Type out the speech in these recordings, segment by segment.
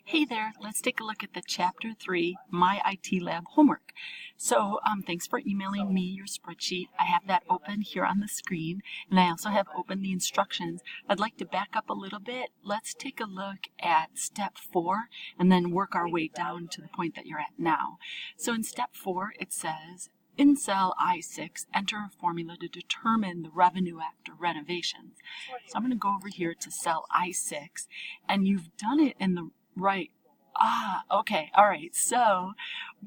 Hey there, let's take a look at the Chapter 3 My IT Lab homework. So thanks for emailing me your spreadsheet. I have that open here on the screen, and I also have open the instructions. I'd like to back up a little bit. Let's take a look at step 4 and then work our way down to the point that you're at now. So in step 4, it says, in cell I6, enter a formula to determine the revenue after renovations. So I'm going to go over here to cell I6, and you've done it in the right. Okay. All right. So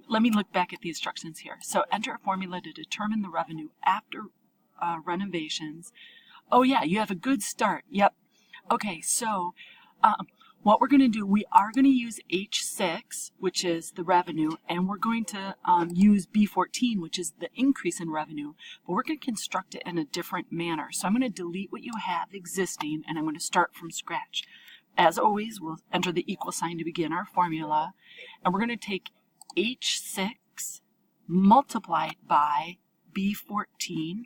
let me look back at the instructions here. So enter a formula to determine the revenue after renovations. Oh yeah, you have a good start. Yep. Okay. So what we're going to do, we are going to use H6, which is the revenue, and we're going to use B14, which is the increase in revenue, but we're going to construct it in a different manner. So I'm going to delete what you have existing, and I'm going to start from scratch. As always, we'll enter the equal sign to begin our formula, and we're going to take H6 multiplied by B14.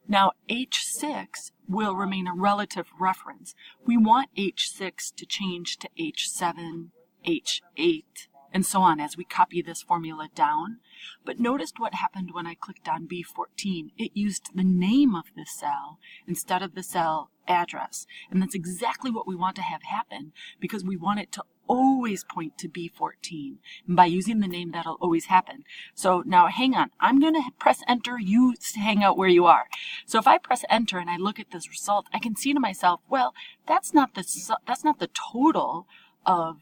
Now, H6 will remain a relative reference. We want H6 to change to H7, H8, and so on as we copy this formula down. But notice what happened when I clicked on B14. It used the name of the cell instead of the cell address. And that's exactly what we want to have happen, because we want it to always point to B14. And by using the name, that'll always happen. So now hang on. I'm going to press enter. You hang out where you are. So if I press enter and I look at this result, I can see to myself, well, that's not the total of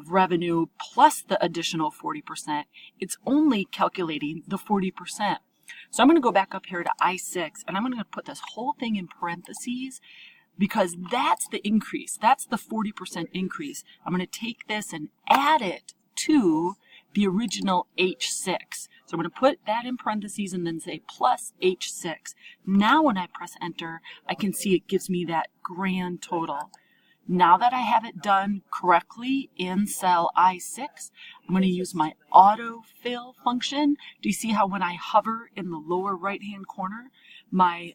revenue plus the additional 40%. It's only calculating the 40%. So I'm going to go back up here to I6, and I'm going to put this whole thing in parentheses, because that's the increase. That's the 40% increase. I'm going to take this and add it to the original H6. So I'm going to put that in parentheses and then say plus H6. Now when I press enter, I can see it gives me that grand total. Now that I have it done correctly in cell I6, I'm going to use my Autofill function. Do you see how when I hover in the lower right-hand corner, my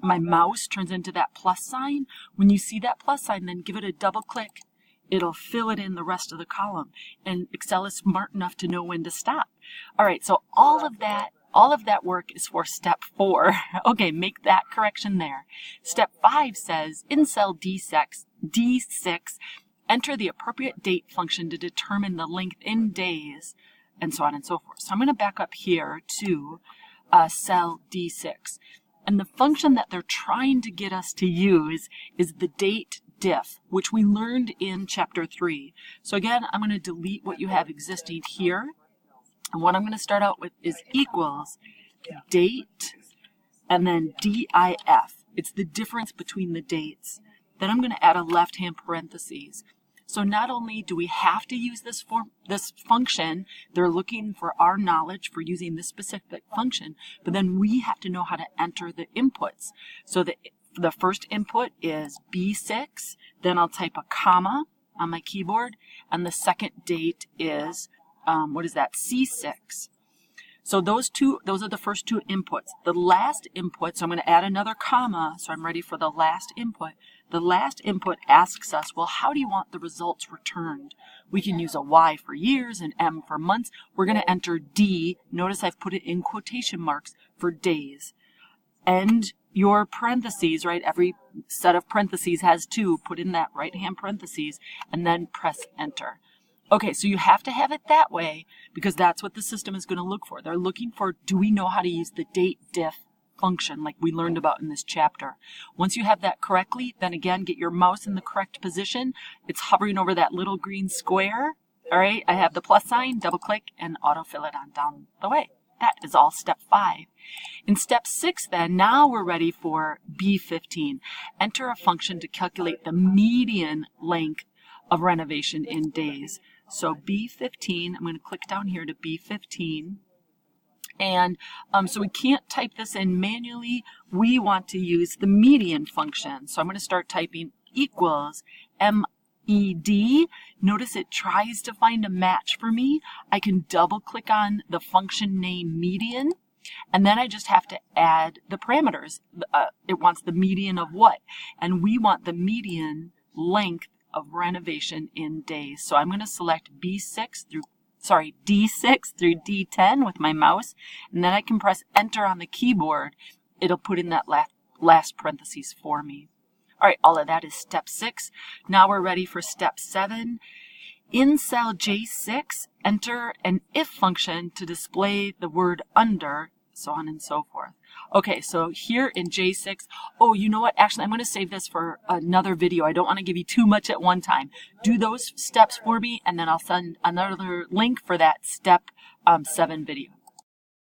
mouse turns into that plus sign? When you see that plus sign, then give it a double click. It'll fill it in the rest of the column. And Excel is smart enough to know when to stop. All right, so all of that work is for step 4. Okay, make that correction there. Step 5 says, in cell D6, enter the appropriate date function to determine the length in days, and so on and so forth. So I'm going to back up here to cell D6. And the function that they're trying to get us to use is the date diff, which we learned in Chapter 3. So again, I'm going to delete what you have existing here. And what I'm going to start out with is equals date and then DIF. It's the difference between the dates. Then I'm going to add a left-hand parentheses. So not only do we have to use this function, they're looking for our knowledge for using this specific function, but then we have to know how to enter the inputs. So the first input is B6, then I'll type a comma on my keyboard, and the second date is C6. So those are the first two inputs. The last input, so I'm going to add another comma, so I'm ready for the last input. The last input asks us, well, how do you want the results returned? We can use a Y for years and M for months. We're going to enter D. Notice I've put it in quotation marks for days. And your parentheses, right? Every set of parentheses has 2. Put in that right-hand parentheses and then press enter. Okay, so you have to have it that way because that's what the system is going to look for. They're looking for, do we know how to use the date diff function like we learned about in this chapter? Once you have that correctly, then again, get your mouse in the correct position. It's hovering over that little green square. All right, I have the plus sign, double click, and autofill it on down the way. That is all step 5. In step 6, then, now we're ready for B15. Enter a function to calculate the median length of renovation in days. So B15, I'm going to click down here to B15. And so we can't type this in manually. We want to use the median function. So I'm going to start typing equals MED. Notice it tries to find a match for me. I can double click on the function name median. And then I just have to add the parameters. It wants the median of what? And we want the median length of renovation in days. So I'm going to select D6 through D10 with my mouse, and then I can press enter on the keyboard. It'll put in that last parentheses for me. All right, all of that is step 6. Now we're ready for step 7. In cell J6, enter an if function to display the word under, so on and so forth. Okay, so here in J6, oh, you know what? Actually, I'm going to save this for another video. I don't want to give you too much at one time. Do those steps for me, and then I'll send another link for that step 7 video.